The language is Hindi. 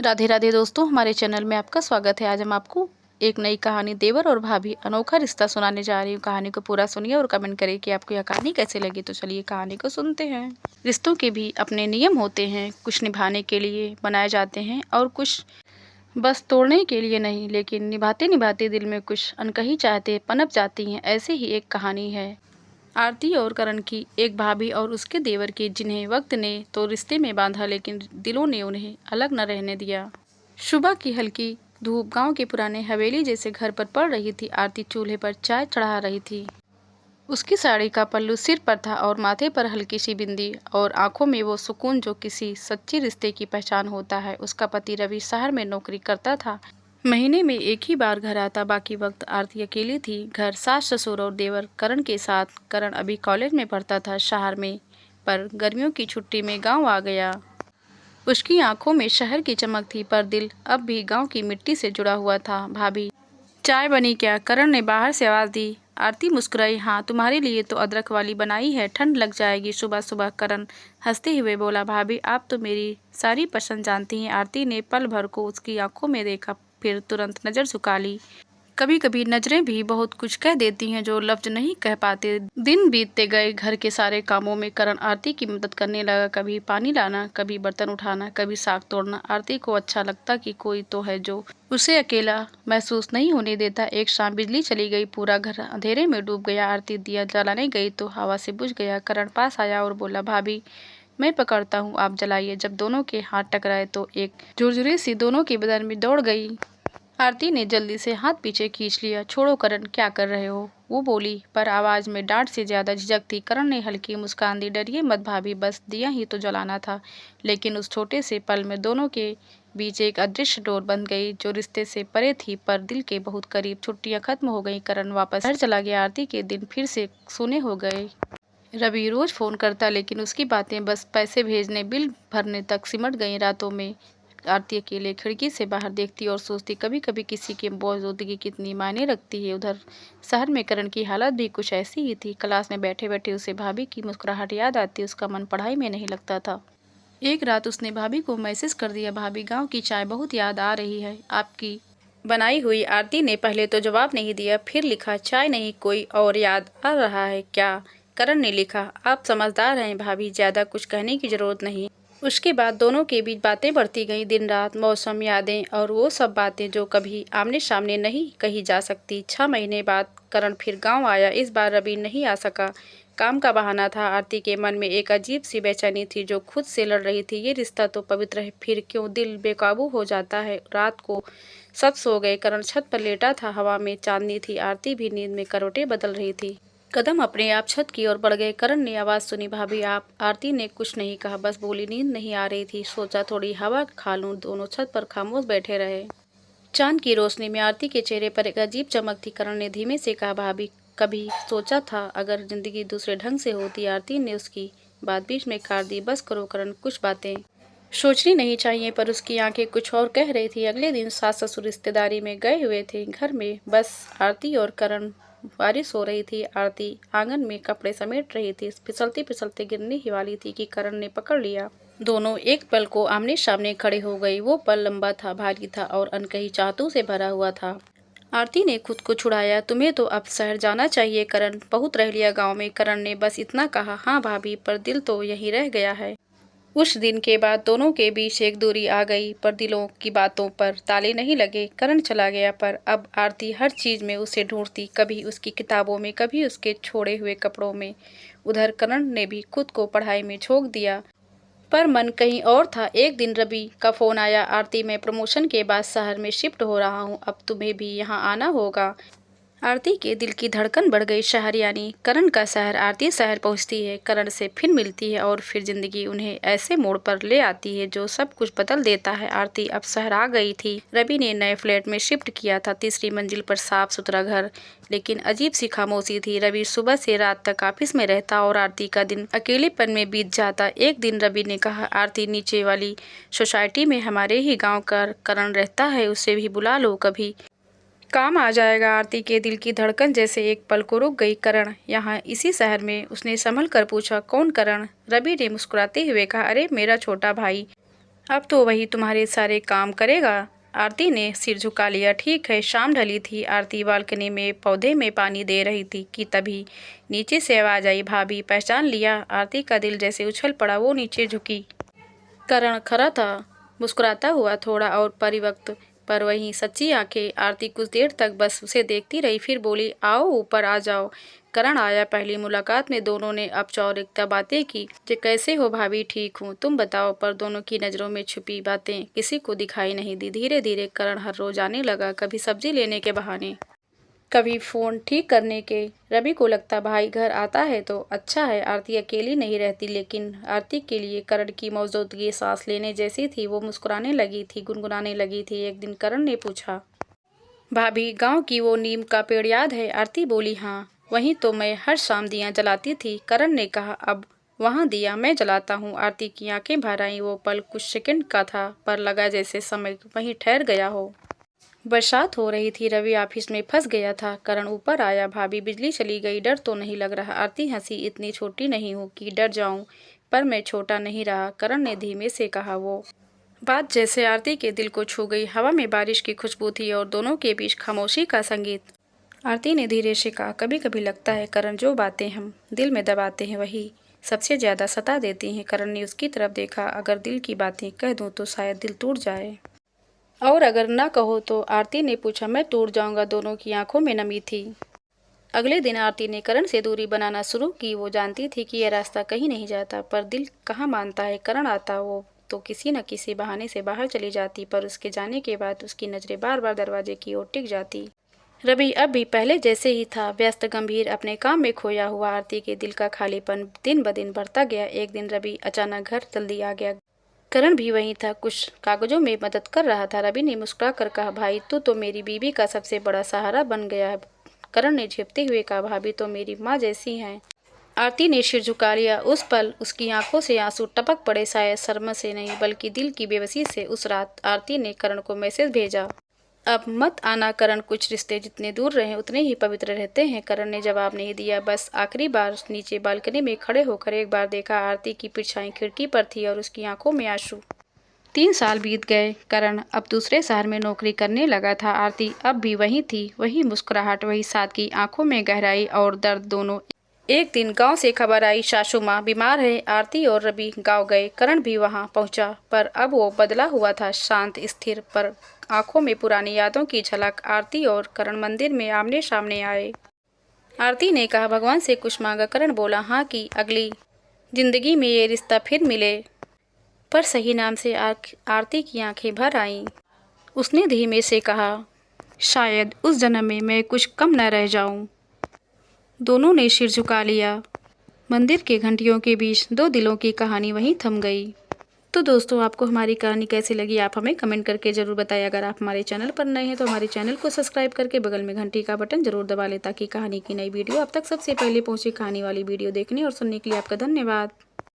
राधे राधे दोस्तों, हमारे चैनल में आपका स्वागत है। आज हम आपको एक नई कहानी देवर और भाभी अनोखा रिश्ता सुनाने जा रही हूँ। कहानी को पूरा सुनिए और कमेंट करिए कि आपको यह कहानी कैसे लगी। तो चलिए कहानी को सुनते हैं। रिश्तों के भी अपने नियम होते हैं, कुछ निभाने के लिए बनाए जाते हैं और कुछ बस तोड़ने के लिए नहीं, लेकिन निभाते निभाते दिल में कुछ अनकही चाहते पनप जाती हैं। ऐसे ही एक कहानी है आरती और करण की, एक भाभी और उसके देवर की, जिन्हें वक्त ने तो रिश्ते में बांधा लेकिन दिलों ने उन्हें अलग न रहने दिया। सुबह की हल्की धूप गांव के पुराने हवेली जैसे घर पर पड़ रही थी। आरती चूल्हे पर चाय चढ़ा रही थी। उसकी साड़ी का पल्लू सिर पर था और माथे पर हल्की सी बिंदी और आंखों में वो सुकून जो किसी सच्चे रिश्ते की पहचान होता है। उसका पति रवि शहर में नौकरी करता था। महीने में एक ही बार घर आता, बाकी वक्त आरती अकेली थी। घर सास ससुर और देवर करण के साथ। करण अभी कॉलेज में पढ़ता था शहर में, पर गर्मियों की छुट्टी में गांव आ गया। उसकी आंखों में शहर की चमक थी, पर दिल अब भी गांव की मिट्टी से जुड़ा हुआ था। भाभी, चाय बनी क्या? करण ने बाहर से आवाज दी। आरती मुस्कुराई। हाँ, तुम्हारे लिए तो अदरक वाली बनाई है, ठंड लग जाएगी सुबह सुबह। करण हंसते हुए बोला। भाभी, आप तो मेरी सारी पसंद जानती हैं। आरती ने पल भर को उसकी आंखों में देखा, फिर तुरंत नजर झुका ली। कभी कभी नजरें भी बहुत कुछ कह देती हैं जो लफ्ज नहीं कह पाते। दिन बीतते गए घर के सारे कामों में करण आरती की मदद करने लगा। कभी पानी लाना, कभी बर्तन उठाना, कभी साग तोड़ना। आरती को अच्छा लगता कि कोई तो है जो उसे अकेला महसूस नहीं होने देता। एक शाम बिजली चली गई, पूरा घर अंधेरे में डूब गया। आरती दिया जलाने गई तो हवा से बुझ गया। करण पास आया और बोला, भाभी मैं पकड़ता हूँ, आप जलाइए। जब दोनों के हाथ टकराए तो एक झुरझुरी सी दोनों के बदन में दौड़ गई। आरती ने जल्दी से हाथ पीछे खींच लिया। छोड़ो करण, क्या कर रहे हो? वो बोली, पर आवाज में डांट से ज्यादा झिझक थी। करण ने हल्की मुस्कान दी। डरिए मत भाभी, बस दिया ही तो जलाना था। लेकिन उस छोटे से पल में दोनों के बीच एक अदृश्य डोर बन गई जो रिश्ते से परे थी पर दिल के बहुत करीब। छुट्टियां खत्म हो गई, करण वापस घर चला गया। आरती के दिन फिर से सोने हो गए। रवि रोज फोन करता, लेकिन उसकी बातें बस पैसे भेजने बिल भरने तक सिमट गई। रातों में आरती अकेले खिड़की से बाहर देखती और सोचती, कभी कभी किसी की मौजूदगी कितनी मायने रखती है। उधर शहर में करण की हालत भी कुछ ऐसी ही थी। क्लास में बैठे बैठे उसे भाभी की मुस्कुराहट याद आती। उसका मन पढ़ाई में नहीं लगता था। एक रात उसने भाभी को मैसेज कर दिया, भाभी गांव की चाय बहुत याद आ रही है, आपकी बनाई हुई। आरती ने पहले तो जवाब नहीं दिया, फिर लिखा, चाय नहीं कोई और याद आ रहा है क्या? करण ने लिखा, आप समझदार हैं भाभी, ज्यादा कुछ कहने की जरूरत नहीं। उसके बाद दोनों के बीच बातें बढ़ती गईं, दिन रात, मौसम, यादें और वो सब बातें जो कभी आमने सामने नहीं कही जा सकती। 6 महीने बाद करण फिर गांव आया। इस बार रवि नहीं आ सका, काम का बहाना था। आरती के मन में एक अजीब सी बेचैनी थी जो खुद से लड़ रही थी। ये रिश्ता तो पवित्र है, फिर क्यों दिल बेकाबू हो जाता है। रात को सब सो गए। करण छत पर लेटा था, हवा में चांदनी थी। आरती भी नींद में करवटें बदल रही थी। कदम अपने आप छत की ओर बढ़ गए। करण ने आवाज सुनी, भाभी आप? आरती ने कुछ नहीं कहा, बस बोली, नींद नहीं आ रही थी, सोचा थोड़ी हवा खा लूं। दोनों छत पर खामोश बैठे रहे। चांद की रोशनी में आरती के चेहरे पर एक अजीब चमक थी। करण ने धीमे से कहा, भाभी कभी सोचा था अगर जिंदगी दूसरे ढंग से होती? आरती ने उसकी बात बीच में काट दी। बस करो करण, कुछ बातें सोचनी नहीं चाहिए। पर उसकी आंखें कुछ और कह रही थी। अगले दिन सास ससुर रिश्तेदारी में गए हुए थे। घर में बस आरती और करण। बारिश हो रही थी। आरती आंगन में कपड़े समेट रही थी। फिसलते फिसलते गिरने ही वाली थी कि करण ने पकड़ लिया। दोनों एक पल को आमने सामने खड़े हो गई। वो पल लंबा था, भारी था और अनकही चाहतों से भरा हुआ था। आरती ने खुद को छुड़ाया, तुम्हें तो अब शहर जाना चाहिए करण, बहुत रह लिया गांव में। करण ने बस इतना कहा। हाँ भाभी, पर दिल तो यहीं रह गया है। उस दिन के बाद दोनों के बीच एक दूरी आ गई, पर दिलों की बातों पर ताले नहीं लगे। करण चला गया, पर अब आरती हर चीज में उसे ढूंढती, कभी उसकी किताबों में, कभी उसके छोड़े हुए कपड़ों में। उधर करण ने भी खुद को पढ़ाई में झोंक दिया, पर मन कहीं और था। एक दिन रवि का फोन आया, आरती मैं प्रमोशन के बाद शहर में शिफ्ट हो रहा हूँ, अब तुम्हें भी यहाँ आना होगा। आरती के दिल की धड़कन बढ़ गई। शहर यानी करण का शहर। आरती शहर पहुंचती है, करण से फिर मिलती है और फिर जिंदगी उन्हें ऐसे मोड़ पर ले आती है जो सब कुछ बदल देता है। आरती अब शहर आ गई थी। रवि ने नए फ्लैट में शिफ्ट किया था, तीसरी मंजिल पर साफ सुथरा घर, लेकिन अजीब सी खामोशी थी। रवि सुबह से रात तक ऑफिस में रहता और आरती का दिन अकेलेपन में बीत जाता। एक दिन रवि ने कहा, आरती नीचे वाली सोसाइटी में हमारे ही गाँव का करण रहता है, उसे भी बुला लो, कभी काम आ जाएगा। आरती के दिल की धड़कन जैसे एक पल को रुक गई। करण यहाँ इसी शहर में? उसने संभल कर पूछा। कौन करण? रवि ने मुस्कुराते हुए कहा, अरे मेरा छोटा भाई। अब तो वही तुम्हारे सारे काम करेगा। आरती ने सिर झुका लिया। ठीक है। शाम ढली थी। आरती बालकनी में पौधे में पानी दे रही थी कि तभी नीचे से आवाज आई, भाभी पहचान लिया? आरती का दिल जैसे उछल पड़ा। वो नीचे झुकी। करण खड़ा था, मुस्कुराता हुआ, थोड़ा और परिवक्त, पर वही सच्ची आंखें। आरती कुछ देर तक बस उसे देखती रही, फिर बोली, आओ ऊपर आ जाओ। करण आया। पहली मुलाकात में दोनों ने औपचारिकता बातें की। जे कैसे हो भाभी? ठीक हूँ, तुम बताओ। पर दोनों की नज़रों में छुपी बातें किसी को दिखाई नहीं दी। धीरे धीरे करण हर रोज आने लगा, कभी सब्जी लेने के बहाने, कभी फ़ोन ठीक करने के। रवि को लगता भाई घर आता है तो अच्छा है, आरती अकेली नहीं रहती। लेकिन आरती के लिए करण की मौजूदगी सांस लेने जैसी थी। वो मुस्कुराने लगी थी, गुनगुनाने लगी थी। एक दिन करण ने पूछा, भाभी गांव की वो नीम का पेड़ याद है? आरती बोली, हाँ, वहीं तो मैं हर शाम दिया जलाती थी। करण ने कहा, अब वहाँ दिया मैं जलाता हूँ। आरती की आंखें भर आईं। वो पल कुछ सेकंड का था, पर लगा जैसे समय वहीं ठहर गया हो। बरसात हो रही थी। रवि ऑफिस में फंस गया था। करण ऊपर आया, भाभी बिजली चली गई, डर तो नहीं लग रहा? आरती हंसी, इतनी छोटी नहीं हूँ कि डर जाऊं, पर मैं छोटा नहीं रहा, करण ने धीमे से कहा। वो बात जैसे आरती के दिल को छू गई। हवा में बारिश की खुशबू थी और दोनों के बीच खामोशी का संगीत। आरती ने धीरे से कहा, कभी कभी लगता है करण, जो बातें हम दिल में दबाते हैं वही सबसे ज्यादा सता देती हैं। करण ने उसकी तरफ देखा। अगर दिल की बातें कह दूं तो शायद दिल टूट जाए, और अगर ना कहो तो? आरती ने पूछा। मैं टूट जाऊंगा। दोनों की आंखों में नमी थी। अगले दिन आरती ने करण से दूरी बनाना शुरू की। वो जानती थी कि यह रास्ता कहीं नहीं जाता, पर दिल कहाँ मानता है। करण आता वो तो किसी न किसी बहाने से बाहर चली जाती, पर उसके जाने के बाद उसकी नज़रें बार बार दरवाजे की ओर टिक जाती। रवि अब भी पहले जैसे ही था, व्यस्त, गंभीर, अपने काम में खोया हुआ। आरती के दिल का खालीपन दिन ब दिन बढ़ता गया। एक दिन रवि अचानक घर जल्दी आ गया। करण भी वहीं था, कुछ कागजों में मदद कर रहा था। रवि ने मुस्कुरा कर कहा, भाई तू तो मेरी बीवी का सबसे बड़ा सहारा बन गया है। करण ने झेपते हुए कहा, भाभी तो मेरी माँ जैसी हैं। आरती ने सिर झुका लिया। उस पल उसकी आंखों से आंसू टपक पड़े, शायद शर्म से नहीं बल्कि दिल की बेबसी से। उस रात आरती ने करण को मैसेज भेजा, अब मत आना करण, कुछ रिश्ते जितने दूर रहे उतने ही पवित्र रहते हैं। करण ने जवाब नहीं दिया, बस आखिरी बार नीचे बालकनी में खड़े होकर एक बार देखा। आरती की परछाई खिड़की पर थी और उसकी आंखों में आंसू। 3 साल बीत गए। करण अब दूसरे शहर में नौकरी करने लगा था। आरती अब भी वहीं थी, वही मुस्कुराहट, वही सादगी, आंखों में गहराई और दर्द दोनों। एक दिन गांव से खबर आई, सासू माँ बीमार है। आरती और रवि गांव गए। करण भी वहां पहुंचा, पर अब वो बदला हुआ था, शांत, स्थिर, पर आंखों में पुरानी यादों की झलक। आरती और करण मंदिर में आमने सामने आए। आरती ने कहा, भगवान से कुछ मांगा? करण बोला, हाँ, कि अगली जिंदगी में ये रिश्ता फिर मिले। पर सही नाम से आरती की आंखें भर आईं। उसने धीमे से कहा, शायद उस जन्म में मैं कुछ कम न रह जाऊं। दोनों ने सिर झुका लिया। मंदिर के घंटियों के बीच दो दिलों की कहानी वहीं थम गई। तो दोस्तों, आपको हमारी कहानी कैसी लगी आप हमें कमेंट करके ज़रूर बताएं। अगर आप हमारे चैनल पर नए हैं तो हमारे चैनल को सब्सक्राइब करके बगल में घंटी का बटन जरूर दबा लें, ताकि कहानी की नई वीडियो आप तक सबसे पहले पहुंचे। कहानी वाली वीडियो देखने और सुनने के लिए आपका धन्यवाद।